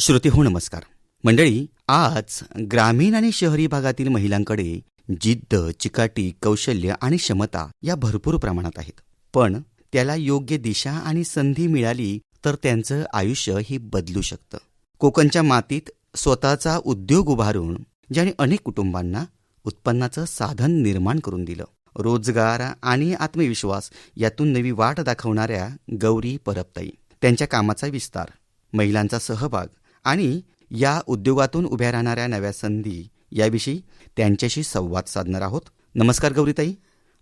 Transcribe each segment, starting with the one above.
श्रोतेहो नमस्कार. मंडळी, आज ग्रामीण आणि शहरी भागातील महिलांकडे जिद्द, चिकाटी, कौशल्य आणि क्षमता या भरपूर प्रमाणात आहेत. पण त्याला योग्य दिशा आणि संधी मिळाली तर त्यांचं आयुष्य ही बदलू शकतं. कोकणच्या मातीत स्वतःचा उद्योग उभारून ज्याने अनेक कुटुंबांना उत्पन्नाचं साधन निर्माण करून दिलं. रोजगार आणि आत्मविश्वास यातून नवी वाट दाखवणाऱ्या गौरी परबताई, त्यांच्या कामाचा विस्तार, महिलांचा सहभाग आणि या उद्योगातून उभ्या राहणाऱ्या नव्या संधी याविषयी त्यांच्याशी संवाद साधणार आहोत. नमस्कार गौरीताई,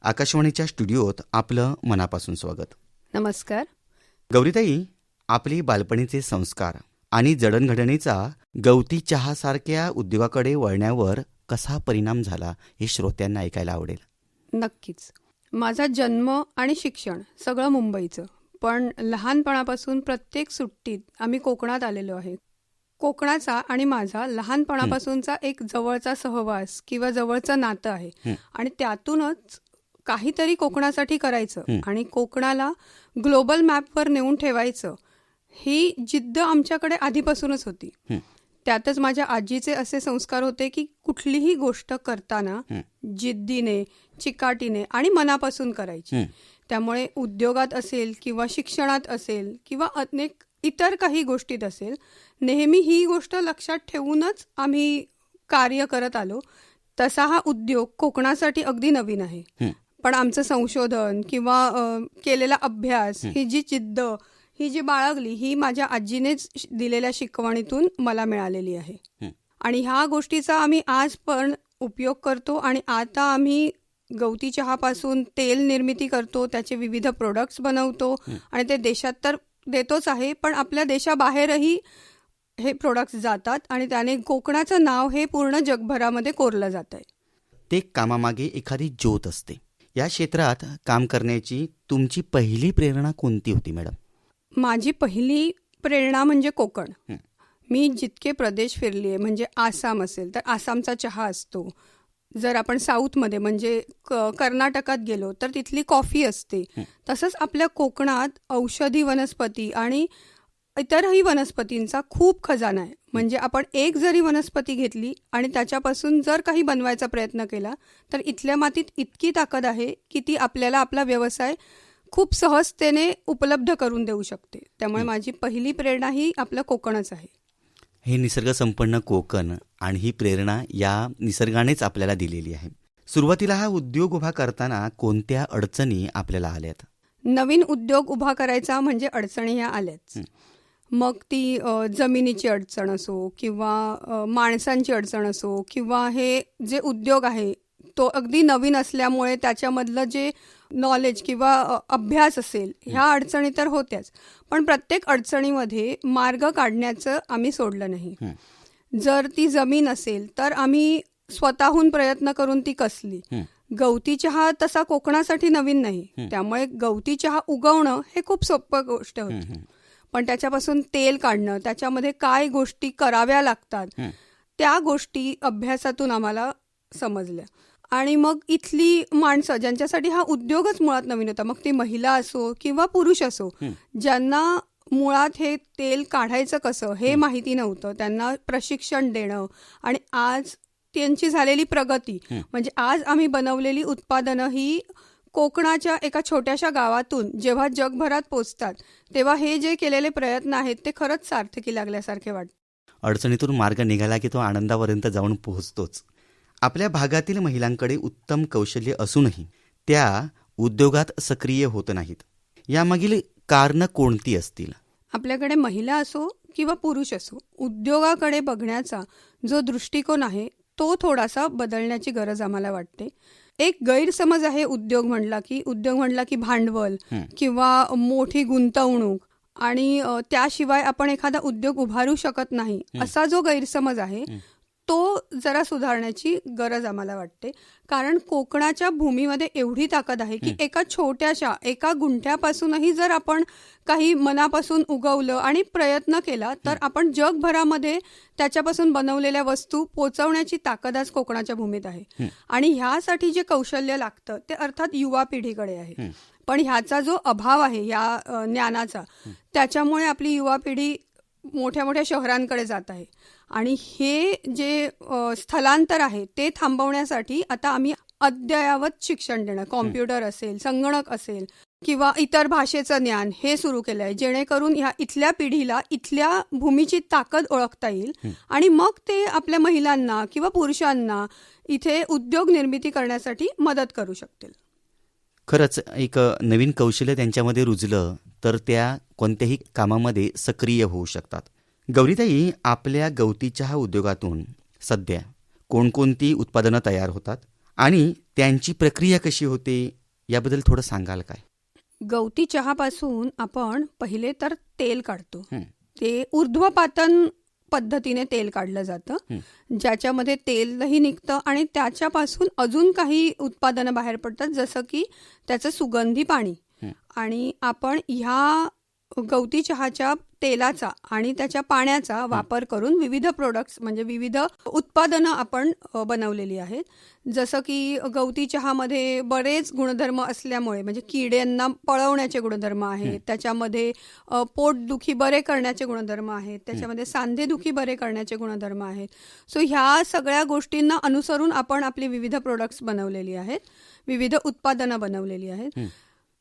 आकाशवाणीच्या स्टुडिओत आपलं मनापासून स्वागत. नमस्कार गौरीताई, आपली बालपणीचे संस्कार आणि जडणघडणीचा गवती चहासारख्या उद्योगाकडे वळण्यावर कसा परिणाम झाला हे श्रोत्यांना ऐकायला आवडेल. नक्कीच. माझा जन्म आणि शिक्षण सगळं मुंबईचं, पण लहानपणापासून प्रत्येक सुट्टीत आम्ही कोकणात आलेलो आहे. कोकणाचा आणि माझा लहानपणापासूनचा एक जवळचा सहवास किंवा जवळचं नातं आहे आणि त्यातूनच काहीतरी कोकणासाठी करायचं आणि कोकणाला ग्लोबल मॅपवर नेऊन ठेवायचं ही जिद्द आमच्याकडे आधीपासूनच होती. त्यातच माझ्या आजीचे असे संस्कार होते की कुठलीही गोष्ट करताना जिद्दीने, चिकाटीने आणि मनापासून करायची. त्यामुळे उद्योगात असेल किंवा शिक्षणात असेल किंवा अनेक इतर काही गोष्टीत असेल, नेहमी ही गोष्ट लक्षात ठेवूनच आम्ही कार्य करत आलो. तसा हा उद्योग कोकणासाठी अगदी नवीन आहे, पण आमचं संशोधन किंवा केलेला अभ्यास, ही जी जिद्द, ही जी बाळगली, ही माझ्या आजीनेच दिलेल्या शिकवणीतून मला मिळालेली आहे. आणि ह्या गोष्टीचा आम्ही आज पण उपयोग करतो आणि आता आम्ही गवती चहापासून तेल निर्मिती करतो, त्याचे विविध प्रोडक्ट्स बनवतो आणि ते देशात तर देतोच आहे, पण आपल्या देशाबाहेरही हे प्रोडक्ट्स जातात आणि त्याने कोकणाचं नाव हे पूर्ण जगभरामध्ये कोरलं जात आहे. ते कामामागे एखादी ज्योत असते. या क्षेत्रात काम करण्याची तुमची पहिली प्रेरणा कोणती होती मॅडम? माझी पहिली प्रेरणा म्हणजे कोकण. मी जितके प्रदेश फिरली आहे, म्हणजे आसाम असेल तर आसामचा चहा असतो. जर आपण साऊथमध्ये म्हणजे कर्नाटकात गेलो तर तिथली कॉफी असते. तसंच आपल्या कोकणात औषधी वनस्पती आणि इतरही वनस्पतींचा खूप खजाना आहे. म्हणजे आपण एक जरी वनस्पती घेतली आणि त्याच्यापासून जर काही बनवायचा प्रयत्न केला तर इथल्या मातीत इतकी ताकद आहे की ती आपल्याला आपला व्यवसाय खूप सहजतेने उपलब्ध करून देऊ शकते. त्यामुळे माझी पहिली प्रेरणा ही आपलं कोकणच आहे. हे निसर्ग संपन्न कोकण आणि ही प्रेरणा या निसर्गानेच आपल्याला दिलेली आहे. सुरुवातीला हा उद्योग उभा करताना कोणत्या अडचणी आपल्याला आल्यात? नवीन उद्योग उभा करायचा म्हणजे अडचणी ह्या आल्याच. मग ती जमिनीची अडचण असो किंवा माणसांची अडचण असो किंवा हे जे उद्योग आहे तो अगदी नवीन असल्यामुळे त्याच्यामधलं जे नॉलेज किंवा अभ्यास असेल, ह्या अडचणी तर होत्याच, पण प्रत्येक अडचणीमध्ये मार्ग काढण्याचं आम्ही सोडलं नाही. जर ती जमीन असेल तर आम्ही स्वतःहून प्रयत्न करून ती कसली. गवती चहा तसा कोकणासाठी नवीन नाही, त्यामुळे गवती चहा उगवणं हे खूप सोपं गोष्ट होती, पण त्याच्यापासून तेल काढणं, त्याच्यामध्ये काय गोष्टी कराव्या लागतात, त्या गोष्टी अभ्यासातून आम्हाला समजल्या. आणि मग इथली माणसं ज्यांच्यासाठी हा उद्योगच मुळात नवीन होता, मग ती महिला असो किंवा पुरुष असो, ज्यांना मुळात हे तेल काढायचं कसं हे माहिती नव्हतं, त्यांना प्रशिक्षण देणं आणि आज त्यांची झालेली प्रगती, म्हणजे आज आम्ही बनवलेली उत्पादनं ही कोकणाच्या एका छोट्याशा गावातून जेव्हा जगभरात पोचतात तेव्हा हे जे केलेले प्रयत्न आहेत ते खरंच सार्थकी लागल्यासारखे वाटतं. अडचणीतून मार्ग निघाला की तो आनंदापर्यंत जाऊन पोहोचतोच. आपल्या भागातील महिलांकडे उत्तम कौशल्य असूनही त्या उद्योगात सक्रिय होत नाहीत. यामागील कारणं कोणती असतील? आपल्याकडे महिला असो किंवा पुरुष असो, उद्योगाकडे बघण्याचा जो दृष्टिकोन आहे तो थोडासा बदलण्याची गरज आम्हाला वाटते. एक गैरसमज आहे उद्योग म्हणला की भांडवल किंवा मोठी गुंतवणूक आणि त्याशिवाय आपण एखादा उद्योग उभारू शकत नाही, असा जो गैरसमज आहे तो जरा सुधारण्याची गरज आम्हाला वाटते. कारण कोकणाच्या भूमीमध्ये एवढी ताकद आहे की एका छोट्याशा एका गुंठ्यापासूनही जर आपण काही मनापासून उगवलं आणि प्रयत्न केला तर आपण जगभरामध्ये त्याच्यापासून बनवलेल्या वस्तू पोचवण्याची ताकद आज कोकणाच्या भूमीत आहे. आणि ह्यासाठी जे कौशल्य लागतं ते अर्थात युवा पिढीकडे आहे. पण ह्याचा जो अभाव आहे या ज्ञानाचा, त्याच्यामुळे आपली युवा पिढी मोठ्या मोठ्या शहरांकडे जात आहे आणि हे जे स्थलांतर आहे ते थांबवण्यासाठी आता आम्ही अद्ययावत शिक्षण देणं, कॉम्प्युटर असेल, संगणक असेल किंवा इतर भाषेचं ज्ञान हे सुरू केलं आहे, जेणेकरून ह्या इथल्या पिढीला इथल्या भूमीची ताकद ओळखता येईल आणि मग ते आपल्या महिलांना किंवा पुरुषांना इथे उद्योग निर्मिती करण्यासाठी मदत करू शकतील. खरंच एक नवीन कौशल्य त्यांच्यामध्ये रुजलं तर त्या कोणत्याही कामामध्ये सक्रिय होऊ शकतात. गौरीताई, आपल्या गवती चहा उद्योगातून सध्या कोणकोणती उत्पादनं तयार होतात आणि त्यांची प्रक्रिया कशी होते याबद्दल थोडं सांगाल काय? गवती चहापासून आपण पहिले तर तेल काढतो. ते ऊर्ध्वपातन पद्धतीने तेल काढलं जातं, ज्याच्यामध्ये तेलही निघतं आणि त्याच्यापासून अजून काही उत्पादनं बाहेर पडतात, जसं की त्याचं सुगंधी पाणी. आणि आपण ह्या गवती चहाच्या तेलाचा आणि त्याच्या पाण्याचा वापर करून विविध प्रोडक्ट्स म्हणजे विविध उत्पादनं आपण बनवलेली आहेत. जसं की गवती चहामध्ये बरेच गुणधर्म असल्यामुळे म्हणजे किड्यांना पळवण्याचे गुणधर्म आहेत, त्याच्यामध्ये पोटदुखी बरे करण्याचे गुणधर्म आहेत, त्याच्यामध्ये सांधेदुखी बरे करण्याचे गुणधर्म आहेत. सो ह्या सगळ्या गोष्टींना अनुसरून आपण आपली विविध प्रोडक्ट्स बनवलेली आहेत, विविध उत्पादनं बनवलेली आहेत.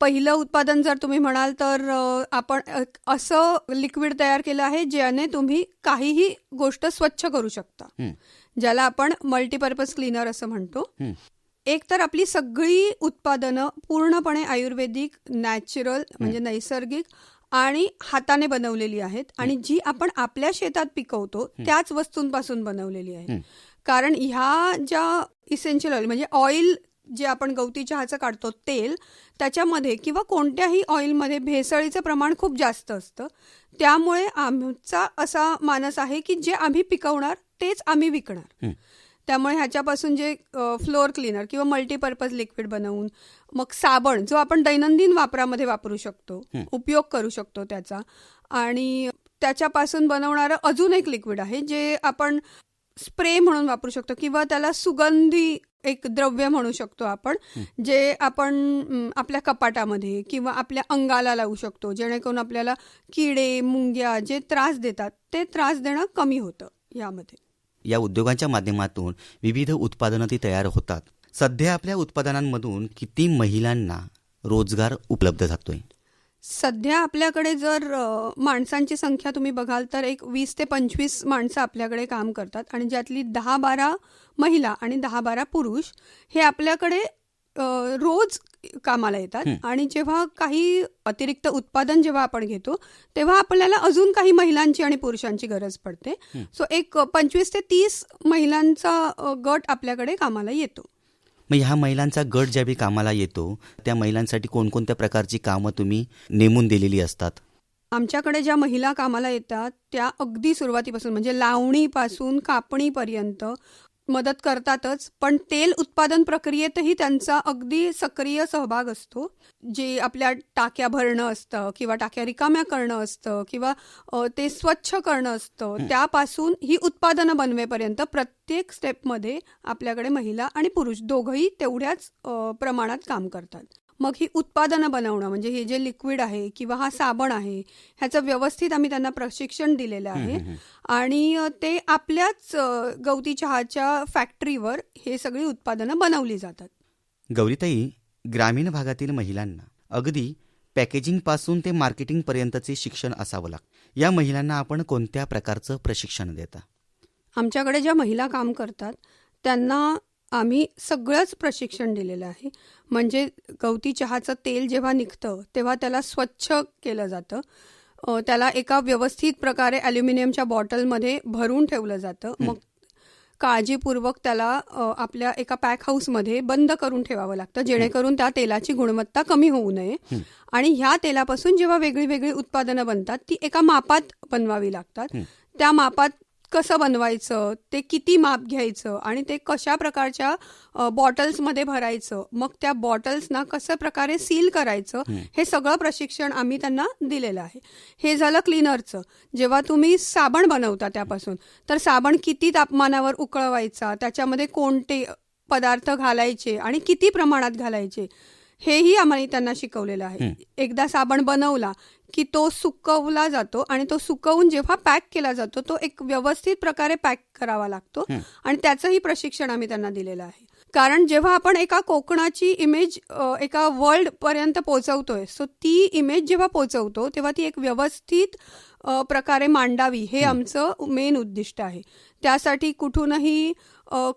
पहिलं उत्पादन जर तुम्ही म्हणाल तर आपण असं लिक्विड तयार केलं आहे ज्याने तुम्ही काहीही गोष्ट स्वच्छ करू शकता, ज्याला आपण मल्टीपर्पज क्लीनर असं म्हणतो. एक तर आपली सगळी उत्पादनं पूर्णपणे आयुर्वेदिक, नॅचरल म्हणजे नैसर्गिक आणि हाताने बनवलेली आहेत आणि जी आपण आपल्या शेतात पिकवतो त्याच वस्तूंपासून बनवलेली आहे. कारण ह्या ज्या इसेन्शियल ऑइल म्हणजे ऑइल जे आपण गवती चहाचं काढतो तेल, त्याच्यामध्ये किंवा कोणत्याही ऑइलमध्ये भेसळीचं प्रमाण खूप जास्त असतं. त्यामुळे आमचा असा मानस आहे की जे आम्ही पिकवणार तेच आम्ही विकणार. त्यामुळे ह्याच्यापासून जे फ्लोअर क्लीनर किंवा मल्टीपर्पज लिक्विड बनवून मग साबण जो आपण दैनंदिन वापरामध्ये वापरू शकतो, उपयोग करू शकतो त्याचा. आणि त्याच्यापासून बनवणारं अजून एक लिक्विड आहे जे आपण स्प्रे म्हणून वापरू शकतो किंवा त्याला सुगंधी एक द्रव्य म्हणू शकतो आपण, जे आपण आपल्या कपाटामध्ये किंवा आपल्या अंगाला लावू शकतो, जेणेकरून आपल्याला किडे, मुंग्या जे त्रास देतात ते त्रास देणं कमी होतं यामध्ये. या उद्योगांच्या माध्यमातून विविध उत्पादनं ती तयार होतात. सध्या आपल्या उत्पादनांमधून किती महिलांना रोजगार उपलब्ध जातोय? सध्या आपल्याकडे जर माणसांची संख्या तुम्ही बघाल तर एक 20 ते 25 माणसं आपल्याकडे काम करतात आणि ज्यातली 10-12 महिला आणि 10-12 पुरुष हे आपल्याकडे रोज कामाला येतात. आणि जेव्हा काही अतिरिक्त उत्पादन जेव्हा आपण घेतो तेव्हा आपल्याला अजून काही महिलांची आणि पुरुषांची गरज पडते. सो एक 25 ते 30 महिलांचा गट आपल्याकडे कामाला येतो. मग ह्या महिलांचा गट ज्यावेळी कामाला येतो त्या महिलांसाठी कोणकोणत्या प्रकारची कामं तुम्ही नेमून दिलेली असतात? आमच्याकडे ज्या महिला कामाला येतात त्या अगदी सुरुवातीपासून म्हणजे लावणीपासून कापणीपर्यंत मदत करतातच, पण तेल उत्पादन प्रक्रियेतही त्यांचा अगदी सक्रिय सहभाग असतो. जे आपल्या टाक्या भरणं असतं किंवा टाक्या रिकाम्या करणं असतं किंवा ते स्वच्छ करणं असतं, त्यापासून ही उत्पादनं बनवेपर्यंत प्रत्येक स्टेपमध्ये आपल्याकडे महिला आणि पुरुष दोघंही तेवढ्याच प्रमाणात काम करतात. मग ही उत्पादनं बनवणं म्हणजे हे जे लिक्विड आहे किंवा हा साबण आहे ह्याचं व्यवस्थित आम्ही त्यांना प्रशिक्षण दिलेलं आहे आणि ते आपल्याच गवती चहाच्या फॅक्टरीवर हे सगळी उत्पादनं बनवली जातात. गौरीताई, ग्रामीण भागातील महिलांना अगदी पॅकेजिंगपासून ते मार्केटिंगपर्यंतचे शिक्षण असावं लागतं. या महिलांना आपण कोणत्या प्रकारचं प्रशिक्षण देता? आमच्याकडे ज्या महिला काम करतात त्यांना आम्ही सगळंच प्रशिक्षण दिलेलं आहे. म्हणजे गवती चहाचं तेल जेव्हा निघतं तेव्हा त्याला स्वच्छ केलं जातं, त्याला एका व्यवस्थित प्रकारे ॲल्युमिनियमच्या बॉटलमध्ये भरून ठेवलं जातं. मग काळजीपूर्वक त्याला आपल्या एका पॅक हाऊसमध्ये बंद करून ठेवावं लागतं, जेणेकरून त्या तेलाची गुणवत्ता कमी होऊ नये. आणि ह्या तेलापासून जेव्हा वेगळी वेगळी उत्पादनं बनतात ती एका मापात बनवावी लागतात. त्या मापात कसं बनवायचं, ते किती माप घ्यायचं आणि ते कशा प्रकारच्या बॉटल्समध्ये भरायचं, मग त्या बॉटल्सना कसं प्रकारे सील करायचं, हे सगळं प्रशिक्षण आम्ही त्यांना दिलेलं आहे. हे झालं क्लीनरचं. जेव्हा तुम्ही साबण बनवता त्यापासून तर साबण किती तापमानावर उकळवायचा, त्याच्यामध्ये कोणते पदार्थ घालायचे आणि किती प्रमाणात घालायचे, हेही आम्हाला त्यांना शिकवलेलं आहे. एकदा साबण बनवला की तो सुकवला जातो आणि तो सुकवून जेव्हा पॅक केला जातो तो एक व्यवस्थित प्रकारे पॅक करावा लागतो आणि त्याचंही प्रशिक्षण आम्ही त्यांना दिलेलं आहे. कारण जेव्हा आपण एका कोकणाची इमेज एका वर्ल्ड पर्यंत पोहोचवतोय, सो ती इमेज जेव्हा पोहोचवतो तेव्हा ती एक व्यवस्थित प्रकारे मांडावी हे आमचं मेन उद्दिष्ट आहे. त्यासाठी कुठूनही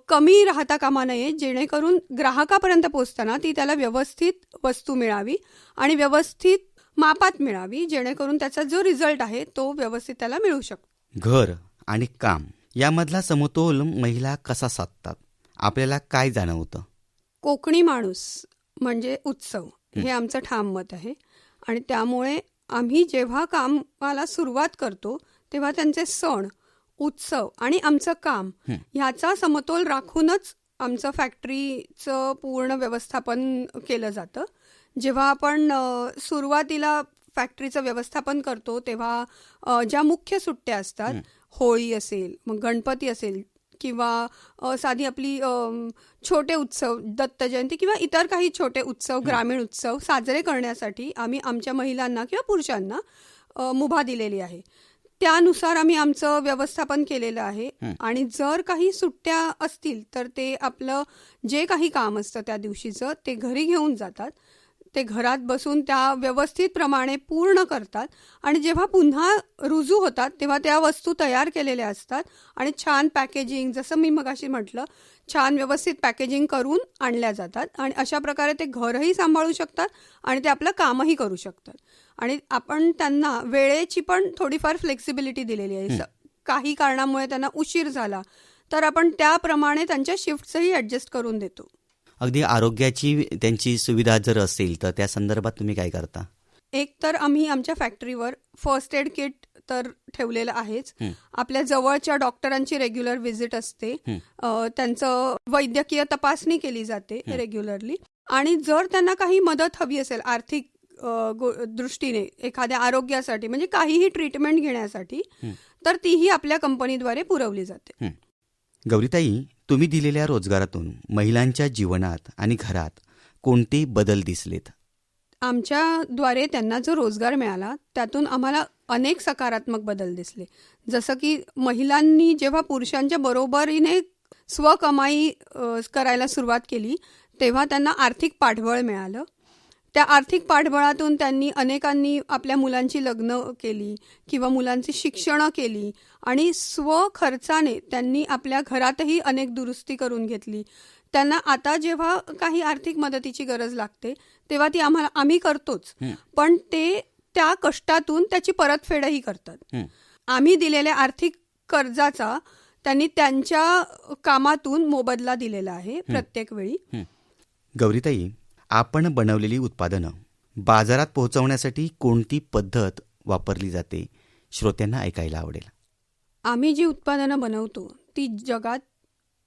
कमी राहता कामा नये, जेणेकरून ग्राहकापर्यंत पोहोचताना ती त्याला व्यवस्थित वस्तू मिळावी आणि व्यवस्थित मापात मिळावी, जेणेकरून त्याचा जो रिझल्ट आहे तो व्यवस्थित त्याला मिळू शकतो. घर आणि काम यामधला समतोल महिला कसा साधतात, आपल्याला काय जाणवतं? कोकणी माणूस म्हणजे उत्सव हे आमचं ठाम मत आहे आणि त्यामुळे आम्ही जेव्हा कामाला सुरुवात करतो तेव्हा त्यांचे सण, उत्सव आणि आमचं काम ह्याचा समतोल राखूनच आमचं फॅक्टरीचं पूर्ण व्यवस्थापन केलं जातं. जेव्हा आपण सुरुवातीला फॅक्टरीचं व्यवस्थापन करतो तेव्हा ज्या मुख्य सुट्ट्या असतात, होळी असेल, मग गणपती असेल किंवा साधी आपली छोटे उत्सव, दत्त जयंती किंवा इतर काही छोटे उत्सव, ग्रामीण उत्सव साजरे करण्यासाठी आम्ही आमच्या महिलांना किंवा पुरुषांना मुभा दिलेली आहे. त्यानुसार आम्ही आमचं व्यवस्थापन केलेलं आहे आणि जर काही सुट्ट्या असतील तर ते आपलं जे काही काम असतं त्या दिवशीचं ते घरी घेऊन जातात. ते घरात बसून त्या व्यवस्थित प्रमाणे पूर्ण करतात आणि जेव्हा पुन्हा रुजू होतात तेव्हा त्या वस्तू तयार केलेल्या असतात आणि छान पॅकेजिंग, जसं मी मगाशी म्हटलं, छान व्यवस्थित पॅकेजिंग करून आणल्या जातात आणि अशा प्रकारे ते घरही सांभाळू शकतात आणि ते आपलं कामही करू शकतात. आणि आपण त्यांना वेळेची पण थोडीफार फ्लेक्सिबिलिटी दिलेली आहे. काही कारणामुळे त्यांना उशीर झाला तर आपण त्याप्रमाणे त्यांच्या शिफ्टचंही ॲडजस्ट करून देतो. अगदी आरोग्याची त्यांची सुविधा जर असेल तर त्या संदर्भात तुम्ही काय करता? एक तर आम्ही आमच्या फॅक्टरीवर फर्स्ट एड किट तर ठेवलेलं आहेच. आपल्या जवळच्या डॉक्टरांची रेग्युलर व्हिजिट असते, त्यांचं वैद्यकीय तपासणी केली जाते रेग्युलरली आणि जर त्यांना काही मदत हवी असेल आर्थिक दृष्टीने एखाद्या आरोग्यासाठी म्हणजे काहीही ट्रीटमेंट घेण्यासाठी तर तीही आपल्या कंपनीद्वारे पुरवली जाते. गौरीताई, तुम्ही दिलेल्या रोजगारातून महिलांच्या जीवनात आणि घरात कोणते बदल दिसलेत? आमच्याद्वारे त्यांना जो रोजगार मिळाला त्यातून आम्हाला अनेक सकारात्मक बदल दिसले. जसं की महिलांनी जेव्हा पुरुषांच्या बरोबरीने स्वकमाई करायला सुरुवात केली तेव्हा त्यांना आर्थिक पाठबळ मिळालं. त्या आर्थिक पाठबळातून त्यांनी अनेकांनी आपल्या मुलांची लग्न केली किंवा मुलांची शिक्षणं केली आणि स्वखर्चाने त्यांनी आपल्या घरातही अनेक दुरुस्ती करून घेतली. त्यांना आता जेव्हा काही आर्थिक मदतीची गरज लागते तेव्हा ती आम्ही करतोच, पण ते त्या कष्टातून त्याची परतफेडही करतात. आम्ही दिलेल्या आर्थिक कर्जाचा त्यांनी त्यांच्या कामातून मोबदला दिलेला आहे प्रत्येक वेळी. गौरीताई, आपण बनवलेली उत्पादनं बाजारात पोहोचवण्यासाठी कोणती पद्धत वापरली जाते, श्रोत्यांना ऐकायला आवडेल. आम्ही जी उत्पादनं बनवतो ती जगात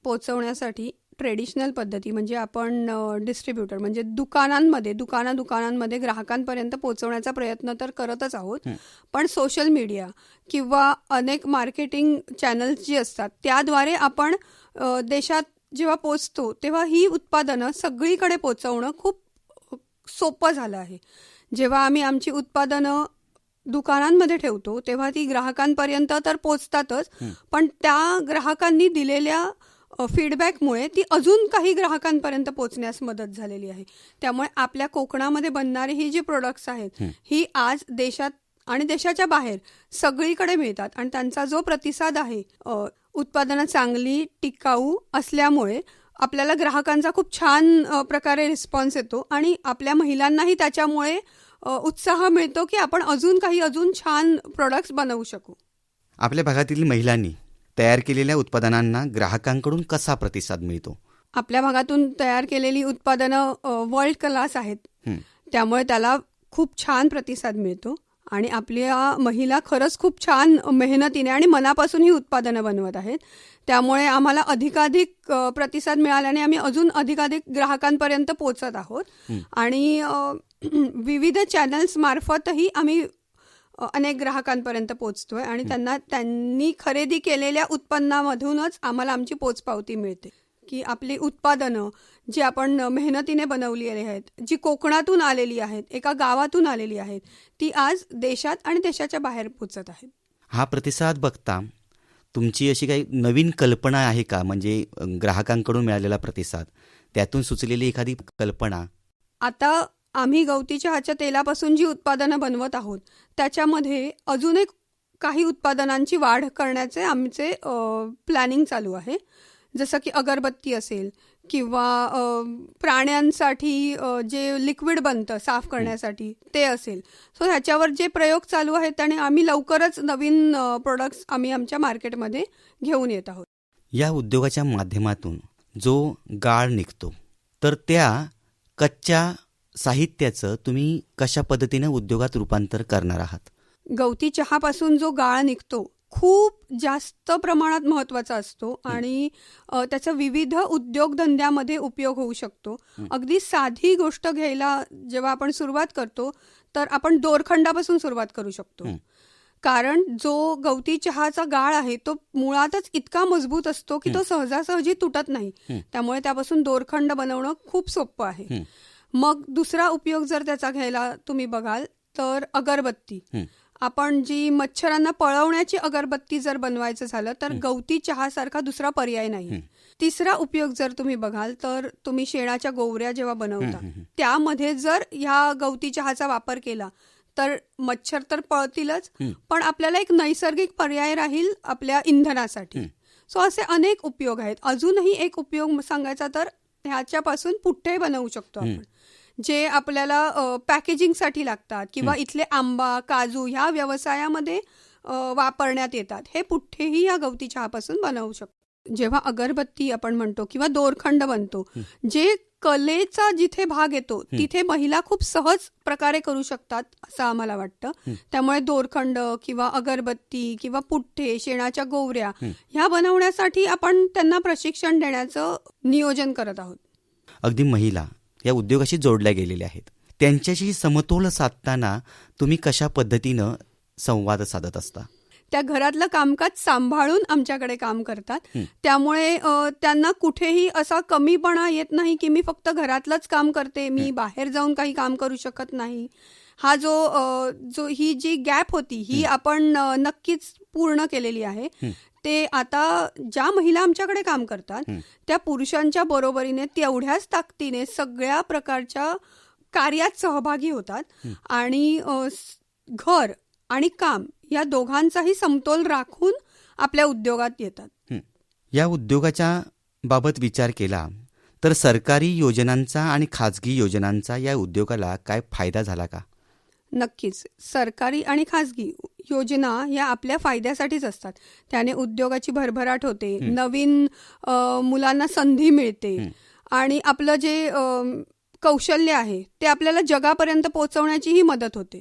पोहोचवण्यासाठी ट्रेडिशनल पद्धती म्हणजे आपण डिस्ट्रीब्युटर म्हणजे दुकानांमध्ये ग्राहकांपर्यंत पोहोचवण्याचा प्रयत्न तर करतच आहोत, पण सोशल मीडिया किंवा अनेक मार्केटिंग चॅनल्स जी असतात त्याद्वारे आपण देशात जेव्हा पोचतो तेव्हा ही उत्पादनं सगळीकडे पोचवणं खूप सोपं झालं आहे. जेव्हा आम्ही आमची उत्पादनं दुकानांमध्ये ठेवतो तेव्हा ती ग्राहकांपर्यंत तर पोचतातच, पण त्या ग्राहकांनी दिलेल्या फीडबॅकमुळे ती अजून काही ग्राहकांपर्यंत पोचण्यास मदत झालेली आहे. त्यामुळे आपल्या कोकणामध्ये बनणारी ही जी प्रोडक्ट्स आहेत ही आज देशात आणि देशाच्या बाहेर सगळीकडे मिळतात आणि त्यांचा जो प्रतिसाद आहे उत्पादनं चांगली टिकाऊ असल्यामुळे आपल्याला ग्राहकांचा खूप छान प्रकारे रिस्पॉन्स येतो आणि आपल्या महिलांनाही त्याच्यामुळे उत्साह मिळतो की आपण अजून छान प्रोडक्ट्स बनवू शकू. आपल्या भागातील महिलांनी तयार केलेल्या उत्पादनांना ग्राहकांकडून कसा प्रतिसाद मिळतो? आपल्या भागातून तयार केलेली उत्पादनं वर्ल्ड क्लास आहेत, त्यामुळे त्याला खूप छान प्रतिसाद मिळतो आणि आपल्या महिला खरंच खूप छान मेहनतीने आणि मनापासून ही उत्पादनं बनवत आहेत. त्यामुळे आम्हाला अधिकाधिक प्रतिसाद मिळाल्याने आम्ही अजून अधिकाधिक ग्राहकांपर्यंत पोहोचत आहोत आणि विविध चॅनल्स मार्फतही आम्ही अनेक ग्राहकांपर्यंत पोहोचतोय आणि त्यांनी खरेदी केलेल्या उत्पन्नामधूनच आम्हाला आमची पोचपावती मिळते की आपली उत्पादनं जी आपण मेहनतीने बनवलेली आहेत, जी कोकणातून आलेली आहेत, एका गावातून आलेली आहेत, ती आज देशात आणि देशाच्या बाहेर पोचत आहेत. हा प्रतिसाद बघता तुमची अशी काही नवीन कल्पना आहे का? म्हणजे ग्राहकांकडून मिळालेला प्रतिसाद, त्यातून सुचलेली एखादी कल्पना? आता आम्ही गवती चहाच्या तेलापासून जी उत्पादनं बनवत आहोत त्याच्यामध्ये अजून एक काही उत्पादनांची वाढ करण्याचे आमचे प्लॅनिंग चालू आहे. जसं की अगरबत्ती असेल किंवा प्राण्यांसाठी जे लिक्विड बनतं साफ करण्यासाठी ते असेल. सो ह्याच्यावर जे प्रयोग चालू आहेत आणि आम्ही लवकरच नवीन प्रोडक्ट्स आम्ही आमच्या मार्केटमध्ये घेऊन येत आहोत. या उद्योगाच्या माध्यमातून जो गाळ निघतो, तर त्या कच्च्या साहित्याचं तुम्ही कशा पद्धतीने उद्योगात रूपांतर करणार आहात? गवती चहापासून जो गाळ निघतो खूप जास्त प्रमाणात महत्त्वाचा असतो आणि त्याचा विविध उद्योगधंद्यामध्ये उपयोग होऊ शकतो. अगदी साधी गोष्ट घ्यायला जेव्हा आपण सुरुवात करतो तर आपण दोरखंडापासून सुरुवात करू शकतो. कारण जो गवती चहाचा गाळ आहे तो मुळातच इतका मजबूत असतो की तो सहजासहजी तुटत नाही. त्यामुळे त्यापासून दोरखंड बनवणं खूप सोपं आहे. मग दुसरा उपयोग जर त्याचा घ्यायला तुम्ही बघाल तर अगरबत्ती. आपण जी मच्छरांना पळवण्याची अगरबत्ती जर बनवायचं झालं तर गवती चहासारखा दुसरा पर्याय नाही. तिसरा उपयोग जर तुम्ही बघाल तर तुम्ही शेणाच्या गोवऱ्या जेव्हा बनवता त्यामध्ये जर ह्या गवती चहाचा वापर केला तर मच्छर तर पळतीलच, पण आपल्याला एक नैसर्गिक पर्याय राहील आपल्या इंधनासाठी. सो असे अनेक उपयोग आहेत. अजूनही एक उपयोग सांगायचा तर ह्याच्यापासून पुठ्ठे बनवू शकतो आपण, जे आपल्याला पॅकेजिंगसाठी लागतात किंवा इथले आंबा, काजू ह्या व्यवसायामध्ये वापरण्यात येतात. हे पुठ्ठेही या गवती चहापासून बनवू शकतो. जेव्हा अगरबत्ती आपण म्हणतो किंवा दोरखंड बनतो, जे कलेचा जिथे भाग येतो तिथे महिला खूप सहज प्रकारे करू शकतात असं आम्हाला वाटतं. त्यामुळे दोरखंड किंवा अगरबत्ती किंवा पुठ्ठे, शेणाच्या गोवऱ्या ह्या बनवण्यासाठी आपण त्यांना प्रशिक्षण देण्याचं नियोजन करत आहोत. अगदी महिला या उद्योगाशी जोडल्या गेलेल्या आहेत, त्यांच्याशी समतोल साधताना तुम्ही कशा पद्धतीनं संवाद साधत असता? त्या घरातलं कामकाज सांभाळून आमच्याकडे काम करतात. त्यामुळे त्यांना कुठेही असा कमीपणा येत नाही की मी फक्त घरातलंच काम करते, मी बाहेर जाऊन काही काम करू शकत नाही. हा जो ही जी गॅप होती ही आपण नक्कीच पूर्ण केलेली आहे. ते आता ज्या महिला आमच्याकडे काम करतात त्या पुरुषांच्या बरोबरीने तेवढ्याच ताकदीने सगळ्या प्रकारच्या कार्यात सहभागी होतात आणि घर आणि काम या दोघांचाही समतोल राखून आपल्या उद्योगात येतात. या उद्योगाच्या बाबत विचार केला तर सरकारी योजनांचा आणि खाजगी योजनांचा या उद्योगाला काय फायदा झाला का? नक्कीच. सरकारी आणि खाजगी योजना या आपल्या फायद्यासाठीच असतात. त्याने उद्योगाची भरभराट होते, नवीन मुलांना संधी मिळते आणि आपलं जे कौशल्य आहे ते आपल्याला जगापर्यंत पोहोचवण्याचीही मदत होते.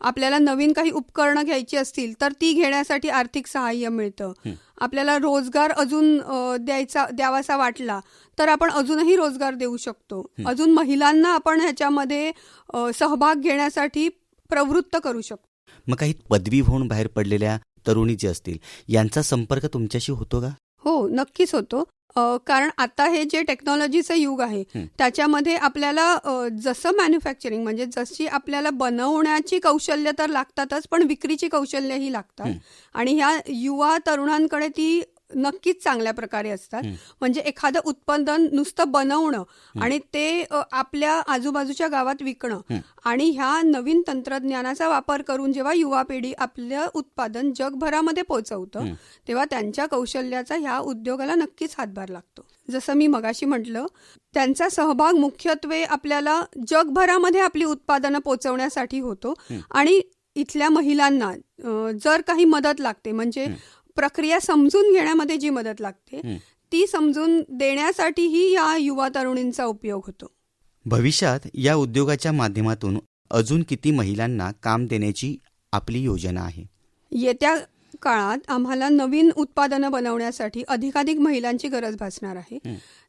आपल्याला नवीन काही उपकरणं घ्यायची असतील तर ती घेण्यासाठी आर्थिक सहाय्य मिळतं. आपल्याला रोजगार अजून द्यावासा वाटला तर आपण अजूनही रोजगार देऊ शकतो. अजून महिलांना आपण ह्याच्यामध्ये सहभाग घेण्यासाठी प्रवृत्त करू शकतो. मग काही पदवी होऊन बाहेर पडलेल्या तरुणी जे असतील यांचा संपर्क तुमच्याशी होतो का? हो, नक्कीच होतो. कारण आता हे जे टेक्नॉलॉजीचं युग आहे त्याच्यामध्ये आपल्याला जसं मॅन्युफॅक्चरिंग म्हणजे जशी आपल्याला बनवण्याची कौशल्य तर लागतातच, पण विक्रीची कौशल्यही लागतात आणि ह्या युवा तरुणांकडे ती नक्कीच चांगल्या प्रकारे असतात. म्हणजे एखादं उत्पादन नुसतं बनवणं आणि ते आपल्या आजूबाजूच्या गावात विकणं आणि ह्या नवीन तंत्रज्ञानाचा वापर करून जेव्हा युवा पिढी आपलं उत्पादन जगभरामध्ये पोहोचवतं तेव्हा त्यांच्या कौशल्याचा ह्या उद्योगाला नक्कीच हातभार लागतो. जसं मी मगाशी म्हटलं, त्यांचा सहभाग मुख्यत्वे आपल्याला जगभरामध्ये आपली उत्पादनं पोहोचवण्यासाठी होतो आणि इथल्या महिलांना जर काही मदत लागते म्हणजे प्रक्रिया समजून घेण्यामध्ये जी मदत लागते ती समजून देण्यासाठीही या युवा तरुणींचा उपयोग होतो. भविष्यात या उद्योगाच्या माध्यमातून अजून किती महिलांना काम देण्याची आपली योजना आहे? येत्या काळात आम्हाला नवीन उत्पादनं बनवण्यासाठी अधिकाधिक महिलांची गरज भासणार आहे.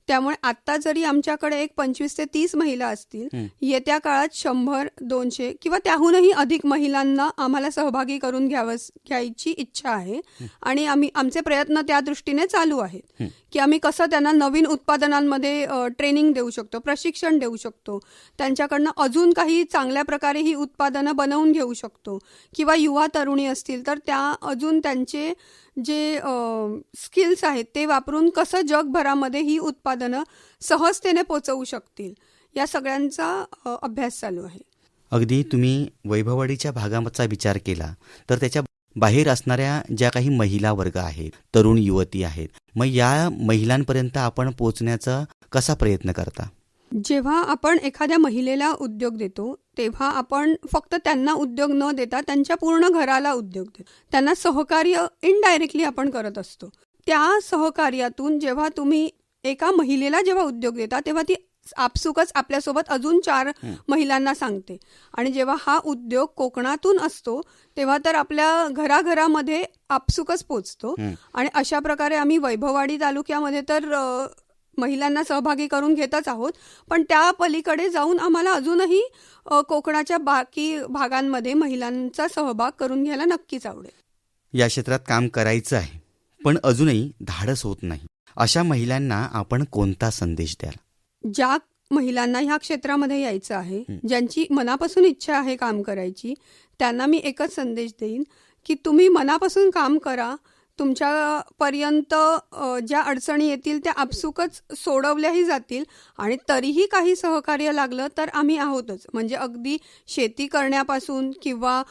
त्यामुळे आता जरी आमच्याकडे एक 25 ते 30 महिला असतील, येत्या काळात 100, 200 किंवा त्याहूनही अधिक महिलांना आम्हाला सहभागी करून घ्यायची इच्छा आहे. आणि आमचे प्रयत्न त्या दृष्टीने चालू आहेत की आम्ही कसं त्यांना नवीन उत्पादनांमध्ये ट्रेनिंग देऊ शकतो, प्रशिक्षण देऊ शकतो, त्यांच्याकडनं अजून काही चांगल्या प्रकारे ही उत्पादनं बनवून घेऊ शकतो, किंवा युवा तरुणी असतील तर त्या अजून त्यांचे जे स्किल्स आहेत ते वापरून कसं जगभरामध्ये ही उत्पादनं सहजतेने पोचवू शकतील, या सगळ्यांचा अभ्यास चालू आहे. अगदी तुम्ही वैभववाडीच्या भागाचा विचार केला तर त्याच्या बाहेर असणाऱ्या ज्या काही महिला वर्ग आहेत, तरुण युवती आहेत, मग या महिलांपर्यंत आपण पोहोचण्याचा कसा प्रयत्न करता? जेव्हा आपण एखाद्या महिलेला उद्योग देतो तेव्हा आपण फक्त त्यांना उद्योग न देता त्यांच्या पूर्ण घराला उद्योग देतो. त्यांना सहकार्य इनडायरेक्टली आपण करत असतो. त्या सहकार्यातून जेव्हा तुम्ही एका महिलेला जेव्हा उद्योग देता तेव्हा ती आपसुकच आपल्यासोबत अजून 4 महिलांना सांगते. आणि जेव्हा हा उद्योग कोकणातून असतो तेव्हा तर आपल्या घराघरामध्ये आपसुकच पोचतो. आणि अशा प्रकारे आम्ही वैभववाडी तालुक्यामध्ये तर महिलांना सहभागी करून घेतच आहोत, पण त्या पलीकडे जाऊन आम्हाला अजूनही कोकणाच्या बाकी भागांमध्ये महिलांचा सहभाग करून घ्यायला नक्कीच आवडेल. या क्षेत्रात काम करायचं आहे पण अजूनही धाडस होत नाही, अशा महिलांना आपण कोणता संदेश द्याल? ज्या महिलांना ह्या क्षेत्रामध्ये यायचं आहे, ज्यांची मनापासून इच्छा आहे काम करायची, त्यांना मी एकच संदेश देईन की तुम्ही मनापासून काम करा. तुमच्यापर्यंत ज्या अडचणी येतील त्या आपसुकच सोडवल्याही जातील. आणि तरीही काही सहकार्य लागलं तर आम्ही आहोतच. म्हणजे अगदी शेती करण्यापासून किंवा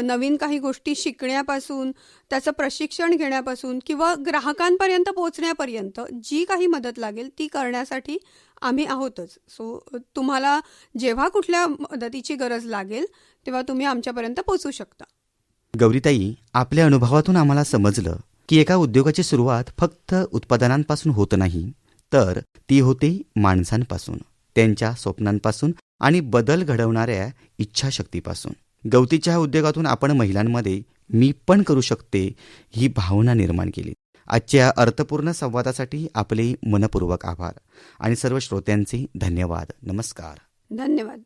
नवीन काही गोष्टी शिकण्यापासून, त्याचं प्रशिक्षण घेण्यापासून किंवा ग्राहकांपर्यंत पोहोचण्यापर्यंत जी काही मदत लागेल ती करण्यासाठी आम्ही आहोतच. सो तुम्हाला जेव्हा कुठल्या मदतीची गरज लागेल तेव्हा तुम्ही आमच्यापर्यंत पोहोचू शकता. गौरीताई, आपल्या अनुभवातून आम्हाला समजलं की एका उद्योगाची सुरुवात फक्त उत्पादनांपासून होत नाही, तर ती होते माणसांपासून, त्यांच्या स्वप्नांपासून आणि बदल घडवणाऱ्या इच्छाशक्तीपासून. गवतीच्या उद्योगातून आपण महिलांमध्ये मी पण करू शकते ही भावना निर्माण केली. आजच्या अर्थपूर्ण संवादासाठी आपले मनपूर्वक आभार आणि सर्व श्रोत्यांचे धन्यवाद. नमस्कार. धन्यवाद.